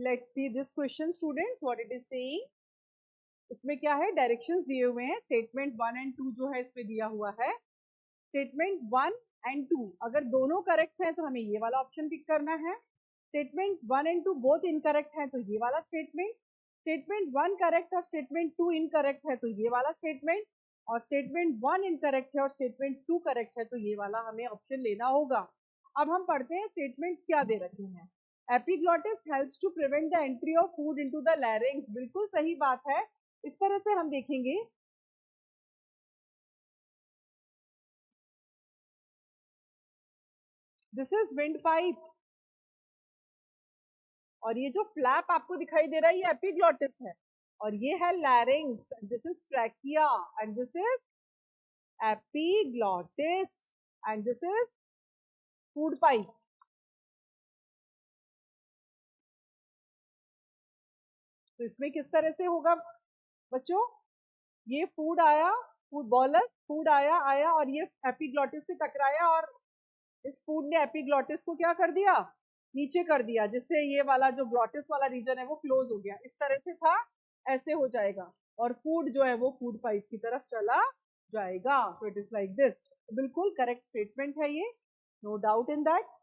Let's see this question students, what it is saying. इसमें क्या है, डायरेक्शंस दिए हुए हैं। स्टेटमेंट 1 एंड 2 जो है इसमें दिया हुआ है। स्टेटमेंट 1 एंड 2 अगर दोनों करेक्ट हैं तो हमें ये वाला ऑप्शन पिक करना है। स्टेटमेंट 1 एंड 2 बोथ इनकरेक्ट हैं तो ये वाला स्टेटमेंट। स्टेटमेंट 1 करेक्ट और स्टेटमेंट 2 इनकरेक्ट है तो ये वाला स्टेटमेंट। और स्टेटमेंट 1 इनकरेक्ट है और स्टेटमेंट 2 करेक्ट है तो ये वाला हमें ऑप्शन लेना होगा। अब हम पढ़ते हैं स्टेटमेंट क्या दे रखे हैं। Epiglottis helps to prevent the entry of food into the larynx. बिल्कुल सही बात है। इस तरह से हम देखेंगे, दिस इज विंड पाइप और ये जो फ्लैप आपको दिखाई दे रहा है ये एपिग्लॉटिस है और ये है larynx. This is trachea and this is epiglottis and this is food pipe. तो इसमें किस तरह से होगा बच्चों, ये फूड आया, फूड बॉलस, फूड आया आया और ये एपिग्लॉटिस से टकराया और इस फूड ने एपिग्लॉटिस को क्या कर दिया, नीचे कर दिया, जिससे ये वाला जो ग्लॉटिस वाला रीजन है वो क्लोज हो गया। इस तरह से था, ऐसे हो जाएगा और फूड जो है वो फूड पाइप की तरफ चला जाएगा। So it is like this. बिल्कुल करेक्ट स्टेटमेंट है ये, no doubt in that.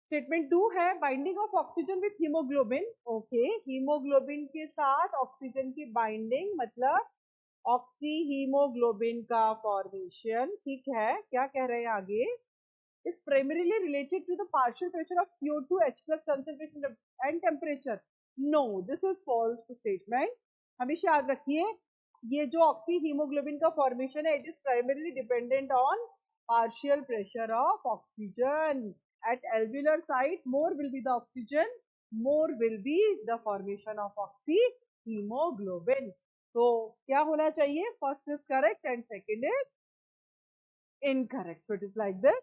Statement 2 है binding of oxygen with haemoglobin. Okay, haemoglobin के साथ ऑक्सीजन की बाइंडिंग मतलब ऑक्सी हीमोग्लोबिन का फॉर्मेशन। ठीक है, क्या कह रहे हैं आगे, is primarily related to the partial pressure of CO2 H plus concentration and temperature. No, this is false statement. हमेशा याद रखिए, ये जो ऑक्सी हीमोग्लोबिन का फॉर्मेशन है, it is primarily dependent on partial pressure of oxygen. At alveolar site, more will be the oxygen, more will be the formation of oxy hemoglobin. तो क्या होना चाहिए, first is correct and second is incorrect. So it is like this.